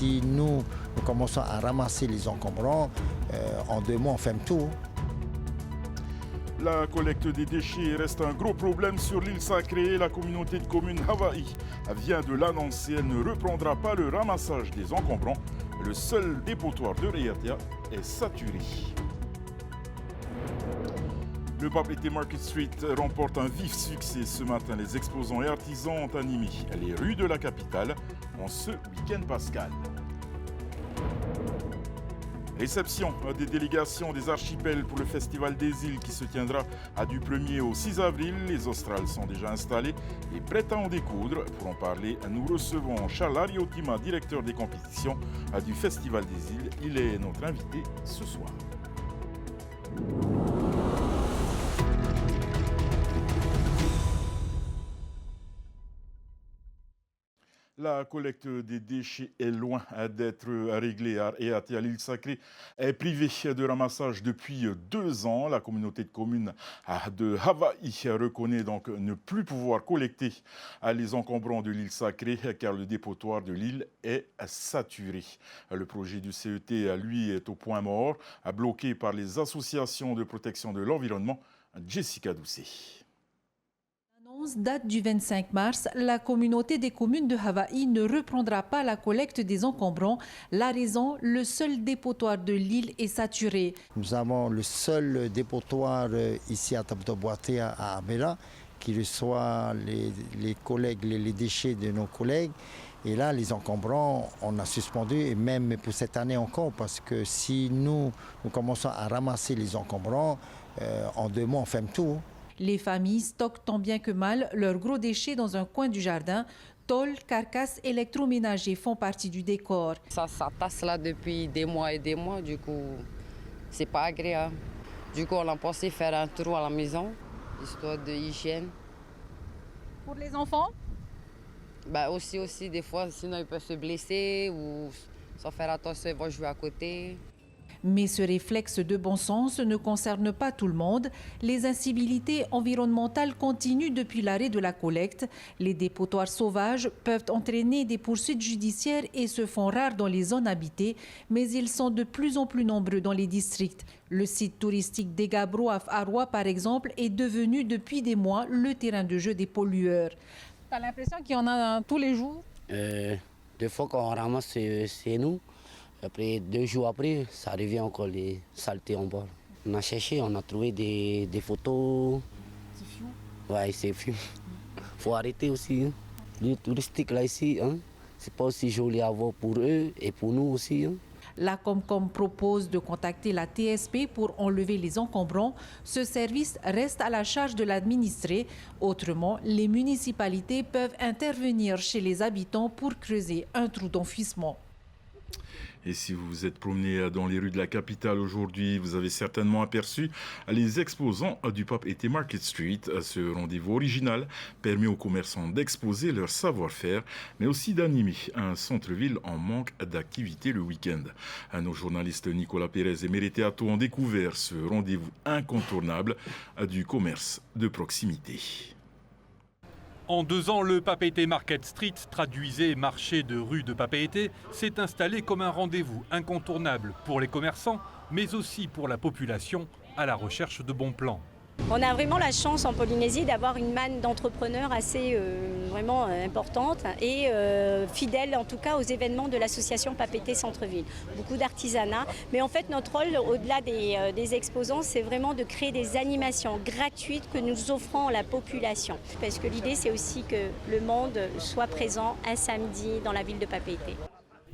si nous commençons à ramasser les encombrants, en 2 mois, on ferme tout. La collecte des déchets reste un gros problème sur l'île sacrée. La communauté de communes Hawaï vient de l'annoncer. Elle ne reprendra pas le ramassage des encombrants. Le seul dépotoir de Reatea est saturé. Le Papeete Market Street remporte un vif succès ce matin. Les exposants et artisans ont animé les rues de la capitale en ce week-end pascal. Réception des délégations des archipels pour le Festival des îles qui se tiendra du 1er au 6 avril. Les Australes sont déjà installés et prêts à en découdre. Pour en parler, nous recevons Charles Ariotima, directeur des compétitions du Festival des îles. Il est notre invité ce soir. La collecte des déchets est loin d'être réglée et à l'île sacrée est privée de ramassage depuis 2 ans. La communauté de communes de Hawaï reconnaît donc ne plus pouvoir collecter les encombrants de l'île sacrée car le dépotoir de l'île est saturé. Le projet du CET, lui, est au point mort, bloqué par les associations de protection de l'environnement. Jessica Doucet. L'annonce date du 25 mars. La communauté des communes de Hawaï ne reprendra pas la collecte des encombrants. La raison, le seul dépotoir de l'île est saturé. Nous avons le seul dépotoir ici à Taputo-Boatea à Abera qui reçoit les collègues, les déchets de nos collègues. Et là, les encombrants, on a suspendu, et même pour cette année encore, parce que si nous commençons à ramasser les encombrants, en 2 mois, on ferme tout. Les familles stockent tant bien que mal leurs gros déchets dans un coin du jardin. Tôles, carcasses électroménagers font partie du décor. Ça tasse là depuis des mois et des mois, du coup, c'est pas agréable. Du coup, on a pensé faire un tour à la maison, histoire de hygiène. Pour les enfants? Bah aussi, des fois, sinon ils peuvent se blesser ou sans faire attention, ils vont jouer à côté. Mais ce réflexe de bon sens ne concerne pas tout le monde. Les incivilités environnementales continuent depuis l'arrêt de la collecte. Les dépotoirs sauvages peuvent entraîner des poursuites judiciaires et se font rares dans les zones habitées, mais ils sont de plus en plus nombreux dans les districts. Le site touristique d'Egabro à Arua, par exemple, est devenu depuis des mois le terrain de jeu des pollueurs. Tu as l'impression qu'il y en a tous les jours? Des fois, quand on ramasse, c'est nous. Après, 2 jours après, ça revient encore les saletés en bas. On a cherché, on a trouvé des photos. C'est fou. Ouais, c'est fou. Faut arrêter aussi. Hein. Les touristiques là ici, hein, c'est pas aussi joli à voir pour eux et pour nous aussi. Hein. La Comcom propose de contacter la TSP pour enlever les encombrants. Ce service reste à la charge de l'administré. Autrement, les municipalités peuvent intervenir chez les habitants pour creuser un trou d'enfouissement. Et si vous vous êtes promené dans les rues de la capitale aujourd'hui, vous avez certainement aperçu les exposants du Papeete Market Street. Ce rendez-vous original permet aux commerçants d'exposer leur savoir-faire, mais aussi d'animer un centre-ville en manque d'activité le week-end. Nos journalistes Nicolas Pérez et Mérité Atto ont découvert ce rendez-vous incontournable du commerce de proximité. En 2 ans, le Papeete Market Street, traduisé marché de rue de Papeete, s'est installé comme un rendez-vous incontournable pour les commerçants, mais aussi pour la population à la recherche de bons plans. On a vraiment la chance en Polynésie d'avoir une manne d'entrepreneurs assez vraiment importante et fidèle en tout cas aux événements de l'association Papeete Centre-Ville. Beaucoup d'artisanat, mais en fait notre rôle au-delà des exposants, c'est vraiment de créer des animations gratuites que nous offrons à la population. Parce que l'idée c'est aussi que le monde soit présent un samedi dans la ville de Papeete.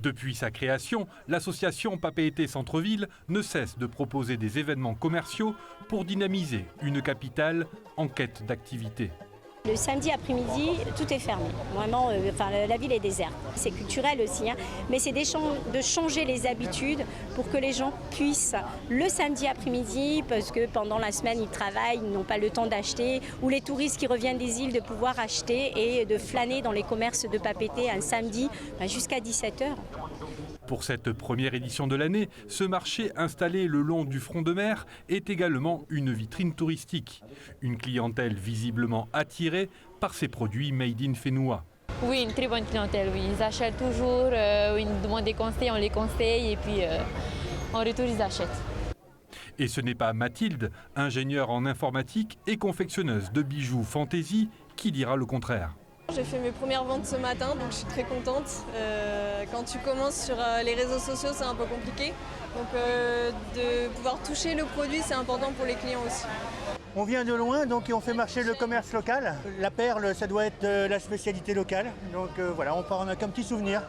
Depuis sa création, l'association Papeete Centre-Ville ne cesse de proposer des événements commerciaux pour dynamiser une capitale en quête d'activité. Le samedi après-midi, tout est fermé. Vraiment, la ville est déserte. C'est culturel aussi, hein, mais c'est de changer les habitudes pour que les gens puissent, le samedi après-midi, parce que pendant la semaine, ils travaillent, ils n'ont pas le temps d'acheter, ou les touristes qui reviennent des îles de pouvoir acheter et de flâner dans les commerces de Papeete un samedi jusqu'à 17h. Pour cette première édition de l'année, ce marché installé le long du front de mer est également une vitrine touristique. Une clientèle visiblement attirée par ces produits made in Whenua. Oui, une très bonne clientèle, oui. Ils achètent toujours, ils nous demandent des conseils, on les conseille et puis en retour ils achètent. Et ce n'est pas Mathilde, ingénieure en informatique et confectionneuse de bijoux fantaisie, qui dira le contraire. J'ai fait mes premières ventes ce matin, donc je suis très contente. Quand tu commences sur les réseaux sociaux, c'est un peu compliqué. Donc de pouvoir toucher le produit, c'est important pour les clients aussi. On vient de loin, donc on fait marcher le commerce local. La perle, ça doit être la spécialité locale. Donc voilà, on part en a qu'un petit souvenir.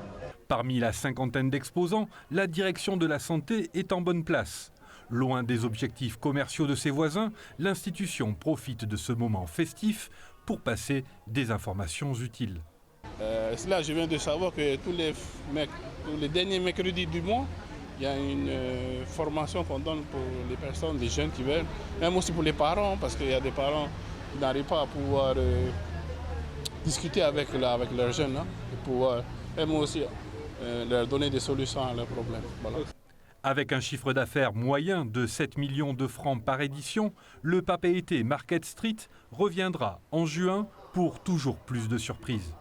Parmi la cinquantaine d'exposants, la direction de la santé est en bonne place. Loin des objectifs commerciaux de ses voisins, l'institution profite de ce moment festif pour passer des informations utiles. Là, je viens de savoir que tous les derniers mercredis du mois, il y a une formation qu'on donne pour les personnes, les jeunes qui veulent, même aussi pour les parents, parce qu'il y a des parents qui n'arrivent pas à pouvoir discuter avec leurs jeunes, hein, et pouvoir même aussi leur donner des solutions à leurs problèmes. Voilà. Avec un chiffre d'affaires moyen de 7 millions de francs par édition, le Papeete Market Street reviendra en juin pour toujours plus de surprises.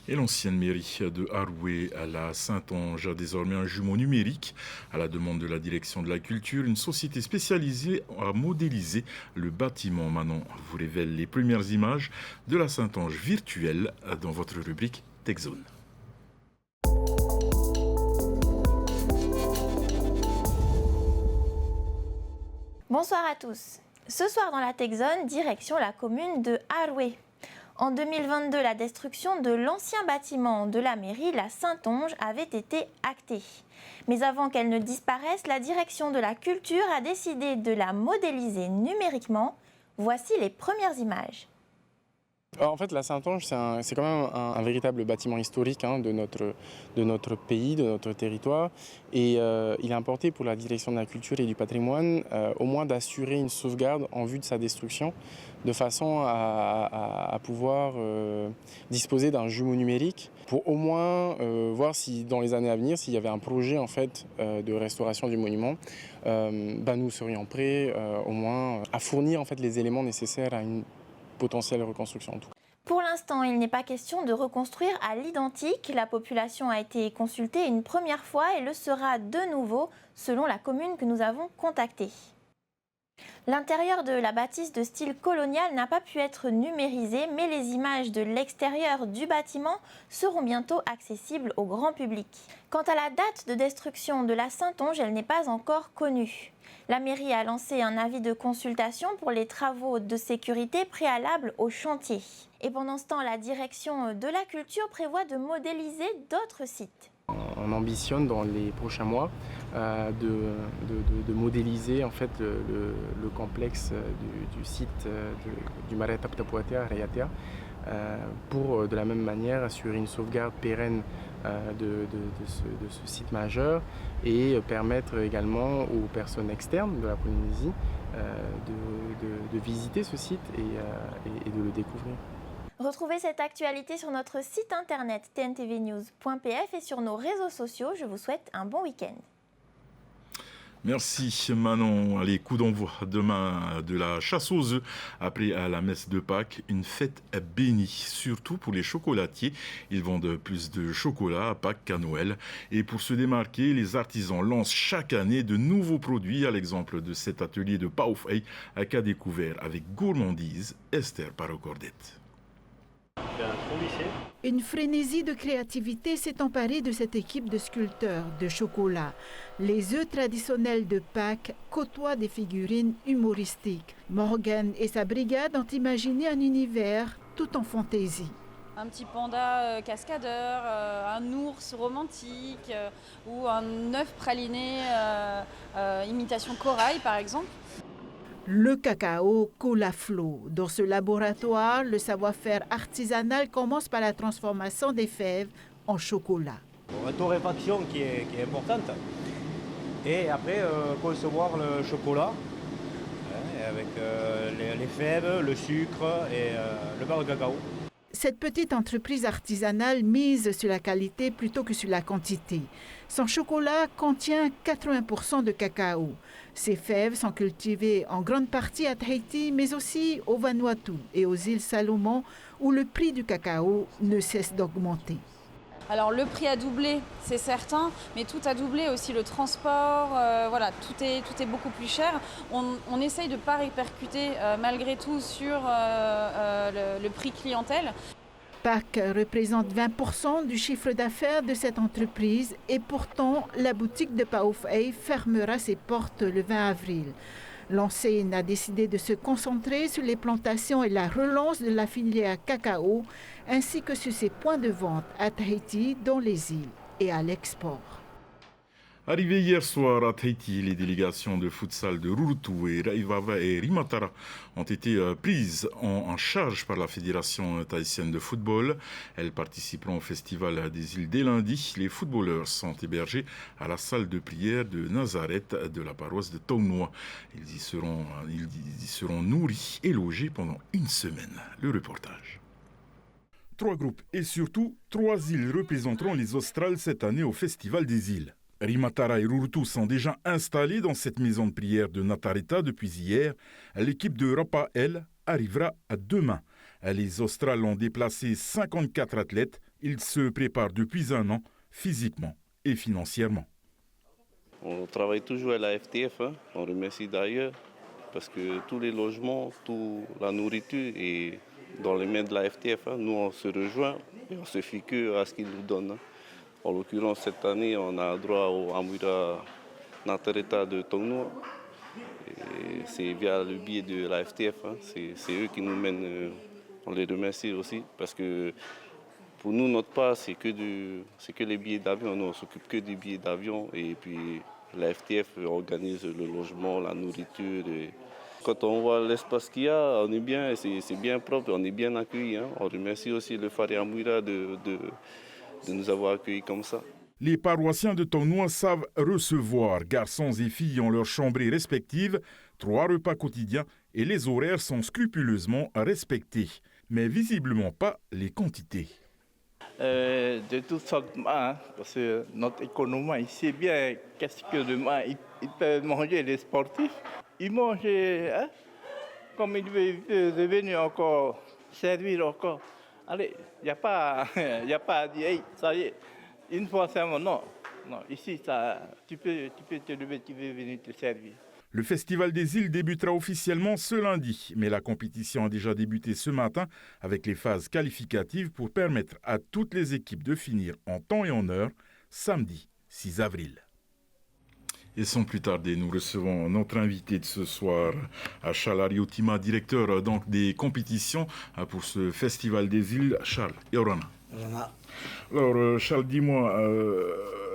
Et l'ancienne mairie de Haroué à la Saintonge a désormais un jumeau numérique. À la demande de la direction de la culture, une société spécialisée a modélisé le bâtiment. Manon vous révèle les premières images de la Saintonge virtuelle dans votre rubrique TechZone. Bonsoir à tous. Ce soir dans la TechZone, direction la commune de Haroué. En 2022, la destruction de l'ancien bâtiment de la mairie, la Saintonge, avait été actée. Mais avant qu'elle ne disparaisse, la direction de la culture a décidé de la modéliser numériquement. Voici les premières images. En fait, la Saintonge, c'est quand même un véritable bâtiment historique, hein, de notre pays, de notre territoire. Et il est important pour la direction de la culture et du patrimoine au moins d'assurer une sauvegarde en vue de sa destruction, de façon à pouvoir disposer d'un jumeau numérique pour au moins voir si dans les années à venir, s'il y avait un projet en fait, de restauration du monument, nous serions prêts au moins à fournir en fait, les éléments nécessaires à une potentielle reconstruction en tout cas. Pour l'instant, il n'est pas question de reconstruire à l'identique. La population a été consultée une première fois et le sera de nouveau selon la commune que nous avons contactée. L'intérieur de la bâtisse de style colonial n'a pas pu être numérisé, mais les images de l'extérieur du bâtiment seront bientôt accessibles au grand public. Quant à la date de destruction de la Saintonge, elle n'est pas encore connue. La mairie a lancé un avis de consultation pour les travaux de sécurité préalables au chantier. Et pendant ce temps, la direction de la culture prévoit de modéliser d'autres sites. On ambitionne dans les prochains mois de modéliser en fait, le complexe du site du Marais Taptapuatea Rayatea pour de la même manière assurer une sauvegarde pérenne de ce site majeur et permettre également aux personnes externes de la Polynésie de visiter ce site et de le découvrir. Retrouvez cette actualité sur notre site internet tntvnews.pf et sur nos réseaux sociaux. Je vous souhaite un bon week-end. Merci Manon. Allez, coup d'envoi demain de la chasse aux œufs après à la messe de Pâques, une fête bénie, surtout pour les chocolatiers. Ils vendent plus de chocolat à Pâques qu'à Noël. Et pour se démarquer, les artisans lancent chaque année de nouveaux produits, à l'exemple de cet atelier de Paufei qu'a découvert avec gourmandise Esther Parocordette. Une frénésie de créativité s'est emparée de cette équipe de sculpteurs de chocolat. Les œufs traditionnels de Pâques côtoient des figurines humoristiques. Morgan et sa brigade ont imaginé un univers tout en fantaisie. Un petit panda cascadeur, un ours romantique ou un œuf praliné imitation corail par exemple. Le cacao coule à flot. Dans ce laboratoire, le savoir-faire artisanal commence par la transformation des fèves en chocolat. Une torréfaction qui est importante. Et après, concevoir le chocolat avec les fèves, le sucre et le beurre de cacao. Cette petite entreprise artisanale mise sur la qualité plutôt que sur la quantité. Son chocolat contient 80% de cacao. Ces fèves sont cultivées en grande partie à Tahiti, mais aussi au Vanuatu et aux îles Salomon, où le prix du cacao ne cesse d'augmenter. Alors le prix a doublé, c'est certain, mais tout a doublé aussi, le transport, voilà, tout est beaucoup plus cher. On essaye de ne pas répercuter malgré tout sur le prix clientèle. Pâques représente 20% du chiffre d'affaires de cette entreprise et pourtant la boutique de Paoufei fermera ses portes le 20 avril. L'enseigne a décidé de se concentrer sur les plantations et la relance de la filière cacao, ainsi que sur ses points de vente à Tahiti, dans les îles et à l'export. Arrivés hier soir à Tahiti, les délégations de futsal de Rurutu et Raivava et Rimatara ont été prises en charge par la Fédération tahitienne de football. Elles participeront au Festival des îles dès lundi. Les footballeurs sont hébergés à la salle de prière de Nazareth de la paroisse de Taunoa. Ils y seront nourris et logés pendant une semaine. Le reportage. 3 groupes et surtout 3 îles représenteront les Australes cette année au Festival des îles. Rimatara et Rurutu sont déjà installés dans cette maison de prière de Natareta depuis hier. L'équipe de Rapa, elle, arrivera demain. Les Australes ont déplacé 54 athlètes. Ils se préparent depuis un an, physiquement et financièrement. On travaille toujours à la FTF. On remercie d'ailleurs parce que tous les logements, toute la nourriture est dans les mains de la FTF. Nous, on se rejoint et on se fie que à ce qu'ils nous donnent. En l'occurrence, cette année, on a droit au Amura Natareta de Taunoa. C'est via le biais de la FTF. C'est eux qui nous mènent. On les remercie aussi parce que pour nous, notre part, c'est que les billets d'avion. Nous, on s'occupe que des billets d'avion. Et puis, la FTF organise le logement, la nourriture. Quand on voit l'espace qu'il y a, on est bien, c'est bien propre, on est bien accueillis. On remercie aussi le Phare Amura de nous avoir accueillis comme ça. Les paroissiens de Taunoa savent recevoir. Garçons et filles ont leurs chambrées respectives, 3 repas quotidiens et les horaires sont scrupuleusement respectés. Mais visiblement pas les quantités. De toute façon, parce que notre économie ici, bien, qu'est-ce que demain ils peuvent manger les sportifs. Ils mangent, comme ils veulent venir encore, servir encore. Allez, il n'y a pas à dire, hey, ça y est, une fois seulement, non. Ici, tu peux te lever, tu veux venir te servir. Le Festival des îles débutera officiellement ce lundi, mais la compétition a déjà débuté ce matin avec les phases qualificatives pour permettre à toutes les équipes de finir en temps et en heure samedi 6 avril. Et sans plus tarder, nous recevons notre invité de ce soir, Charles Ariotima, directeur donc des compétitions pour ce Festival des îles. Charles, Yorana. Alors, Charles, dis-moi,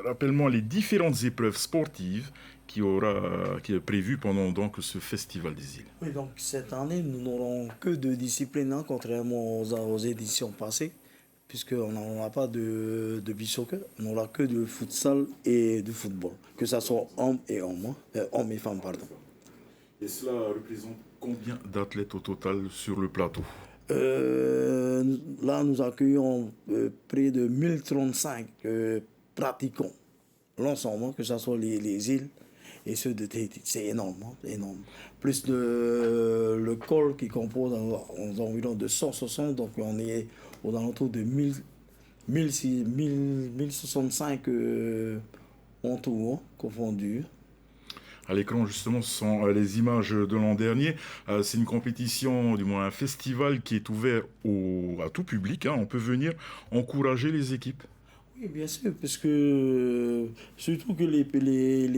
rappelle-moi les différentes épreuves sportives qui est prévu pendant donc ce Festival des îles. Oui, donc cette année, nous n'aurons que 2 disciplines, contrairement aux éditions passées, puisqu'on n'aura pas de beach soccer, on n'aura que de futsal et de football, que ce soit hommes et femmes, pardon. Et cela représente combien d'athlètes au total sur le plateau? Là, nous accueillons près de 1035 pratiquants, l'ensemble, que ce soit les îles et ceux de Tahiti. C'est énorme, énorme. Plus le col qui compose environ de 160, donc on est aux alentours de 1065 en tout, confondus. À l'écran, justement, ce sont les images de l'an dernier. C'est une compétition, du moins un festival qui est ouvert à tout public. On peut venir encourager les équipes. Oui, bien sûr, parce que surtout que les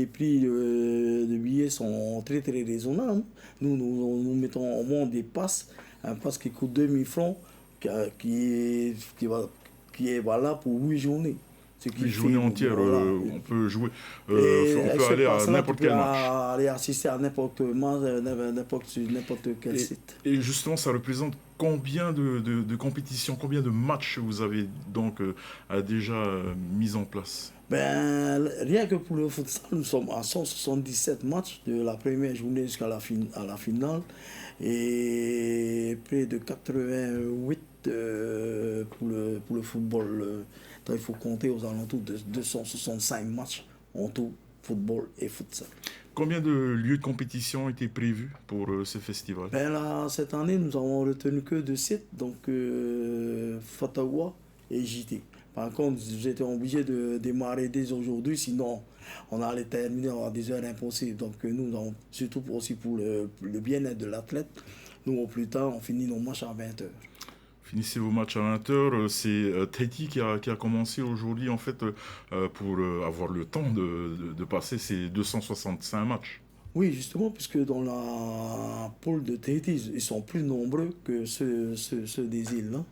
prix de billets sont très très raisonnables. Nous mettons au moins des passes, un pass qui coûte 2000 francs, qui est valable pour 8 journées. 8 journées entières, on peut jouer, on peut aller à n'importe quel match. Aller assister à n'importe quel site. Et justement, ça représente Combien de compétitions, combien de matchs vous avez donc déjà mis en place? Rien que pour le futsal, nous sommes à 177 matchs de la première journée jusqu'à la finale et près de 88 pour le football. Donc il faut compter aux alentours de 265 matchs en tout, football et futsal. Combien de lieux de compétition ont été prévus pour ce festival? Cette année, nous avons retenu que 2 sites, donc Fatawa et JT. Par contre, j'étais obligé de démarrer dès aujourd'hui, sinon on allait terminer à des heures impossibles. Donc nous avons, surtout aussi pour le bien-être de l'athlète, nous au plus tard, on finit nos matchs à 20h. Finissez vos matchs à 20h. C'est Tahiti qui a commencé aujourd'hui en fait pour avoir le temps de passer ces 265 matchs. Oui, justement, puisque dans la pôle de Tahiti, ils sont plus nombreux que ceux des îles. Hein.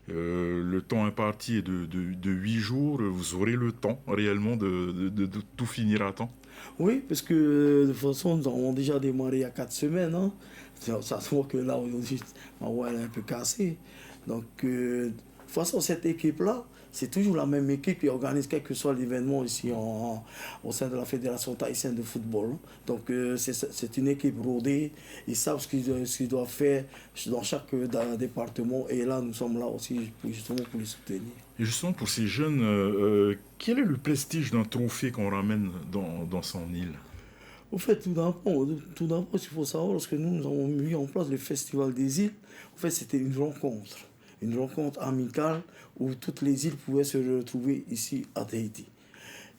Le temps imparti est de 8 jours. Vous aurez le temps réellement de tout finir à temps? Oui, parce que de toute façon, nous avons déjà démarré il y a 4 semaines. Hein. Ça se voit que là, aujourd'hui, ma voix est un peu cassée. Donc, de toute façon, cette équipe-là, c'est toujours la même équipe qui organise quel que soit l'événement ici au sein de la Fédération tahitienne de football. Donc, c'est une équipe rodée. Ils savent ce qu'ils doivent faire dans chaque département. Et là, nous sommes là aussi justement pour les soutenir. Et justement, pour ces jeunes, quel est le prestige d'un trophée qu'on ramène dans son île? Au fait, tout d'abord, il faut savoir, lorsque nous avons mis en place le Festival des îles, en fait, c'était une rencontre amicale où toutes les îles pouvaient se retrouver ici à Tahiti.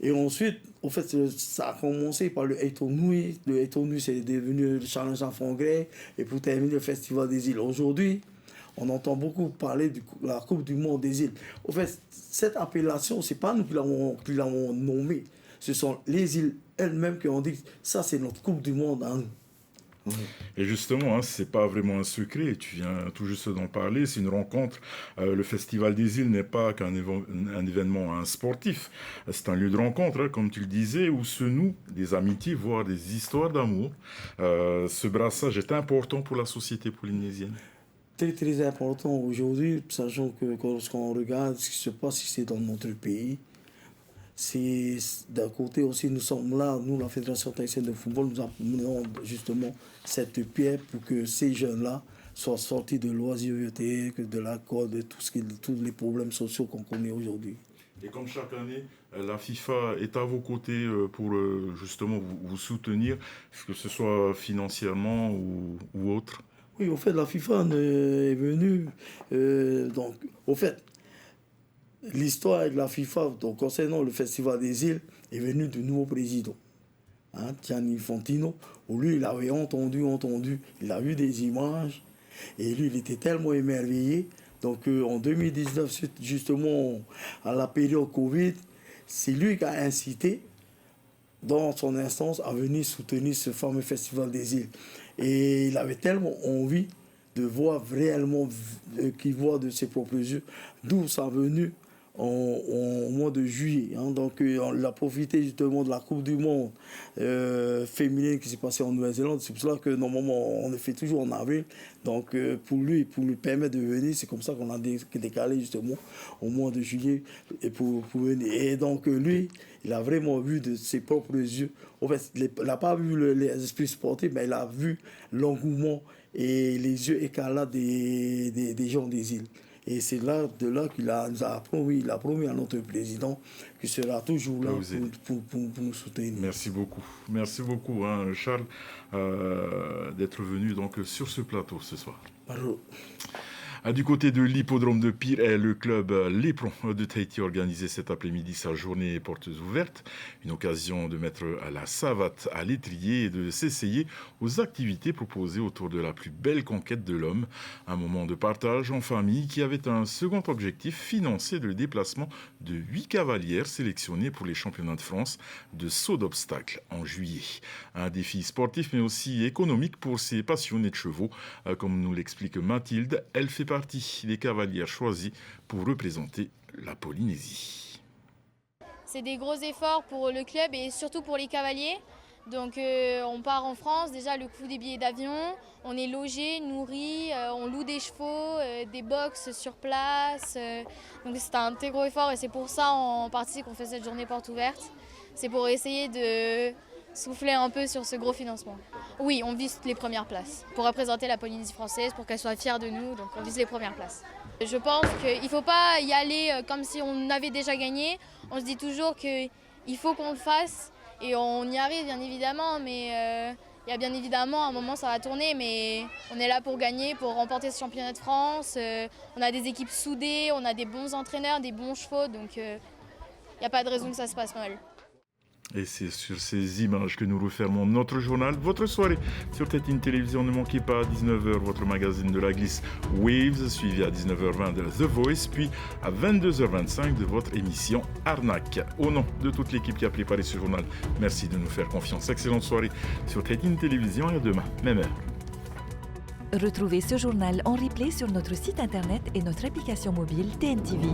Et ensuite, au fait, ça a commencé par le Eitonui. Le Eitonui, c'est devenu le Challenge Enfants Grec. Et pour terminer, le Festival des îles. Aujourd'hui, on entend beaucoup parler de la Coupe du Monde des îles. Au fait, cette appellation, ce n'est pas nous qui l'avons nommée. Ce sont les îles elles-mêmes qui ont dit ça, c'est notre Coupe du Monde à nous. Et justement, ce n'est pas vraiment un secret, tu viens tout juste d'en parler, c'est une rencontre. Le Festival des îles n'est pas qu'un événement sportif, c'est un lieu de rencontre, comme tu le disais, où se nouent des amitiés, voire des histoires d'amour. Ce brassage est important pour la société polynésienne. Très très important aujourd'hui, sachant que lorsqu'on regarde ce qui se passe ici dans notre pays, c'est d'un côté aussi, nous sommes là, nous, la Fédération tahitienne de football, nous amenons justement cette pierre pour que ces jeunes-là soient sortis de l'oisiveté, de la corde, de tous les problèmes sociaux qu'on connaît aujourd'hui. Et comme chaque année, la FIFA est à vos côtés pour justement vous soutenir, que ce soit financièrement ou autre. Oui, au fait, la FIFA est venue, donc, au fait, l'histoire avec la FIFA, donc, concernant le Festival des îles, est venue du nouveau président, Gianni Infantino, où lui, il avait entendu, il a vu des images, et lui, il était tellement émerveillé. Donc, en 2019, justement, à la période Covid, c'est lui qui a incité, dans son instance, à venir soutenir ce fameux Festival des îles. Et il avait tellement envie de voir réellement, qu'il voit de ses propres yeux, d'où ça venu au mois de juillet. Donc on a profité justement de la Coupe du Monde féminine qui s'est passée en Nouvelle-Zélande. C'est pour cela que normalement on le fait toujours en avril. Donc pour lui permettre de venir, c'est comme ça qu'on a décalé justement au mois de juillet et pour venir. Et donc lui, il a vraiment vu de ses propres yeux. En fait, il n'a pas vu les esprits sportifs, mais il a vu l'engouement et les yeux écarlates des gens des îles. Et c'est de là qu'il nous a promis, à notre président qu'il sera toujours là pour nous soutenir. Merci beaucoup. Merci beaucoup, Charles, d'être venu donc sur ce plateau ce soir. Bonjour. Du côté de l'hippodrome de Pire, le club L'éperon de Tahiti a organisé cet après-midi sa journée portes ouvertes. Une occasion de mettre la savate à l'étrier et de s'essayer aux activités proposées autour de la plus belle conquête de l'homme. Un moment de partage en famille qui avait un second objectif, financer le déplacement de 8 cavalières sélectionnées pour les championnats de France de saut d'obstacles en juillet. Un défi sportif mais aussi économique pour ces passionnés de chevaux. Comme nous l'explique Mathilde, elle fait partie des cavalières choisies pour représenter la Polynésie. C'est des gros efforts pour le club et surtout pour les cavaliers. Donc on part en France, déjà le coût des billets d'avion, on est logé, nourri, on loue des chevaux, des box sur place. Donc c'est un très gros effort et c'est pour ça en partie qu'on fait cette journée porte ouverte. C'est pour essayer de souffler un peu sur ce gros financement. Oui, on vise les premières places pour représenter la Polynésie française, pour qu'elle soit fière de nous, donc on vise les premières places. Je pense qu'il ne faut pas y aller comme si on avait déjà gagné. On se dit toujours qu'il faut qu'on le fasse. Et on y arrive bien évidemment, mais il y a bien évidemment un moment ça va tourner, mais on est là pour gagner, pour remporter ce championnat de France. On a des équipes soudées, on a des bons entraîneurs, des bons chevaux, donc il n'y a pas de raison que ça se passe mal. Et c'est sur ces images que nous refermons notre journal. Votre soirée sur TET1 Télévision, ne manquez pas à 19h votre magazine de la glisse Waves, suivi à 19h20 de The Voice, puis à 22h25 de votre émission Arnaque. Au nom de toute l'équipe qui a préparé ce journal, merci de nous faire confiance. Excellente soirée sur TET1 Télévision et à demain, même heure. Retrouvez ce journal en replay sur notre site internet et notre application mobile TNTV.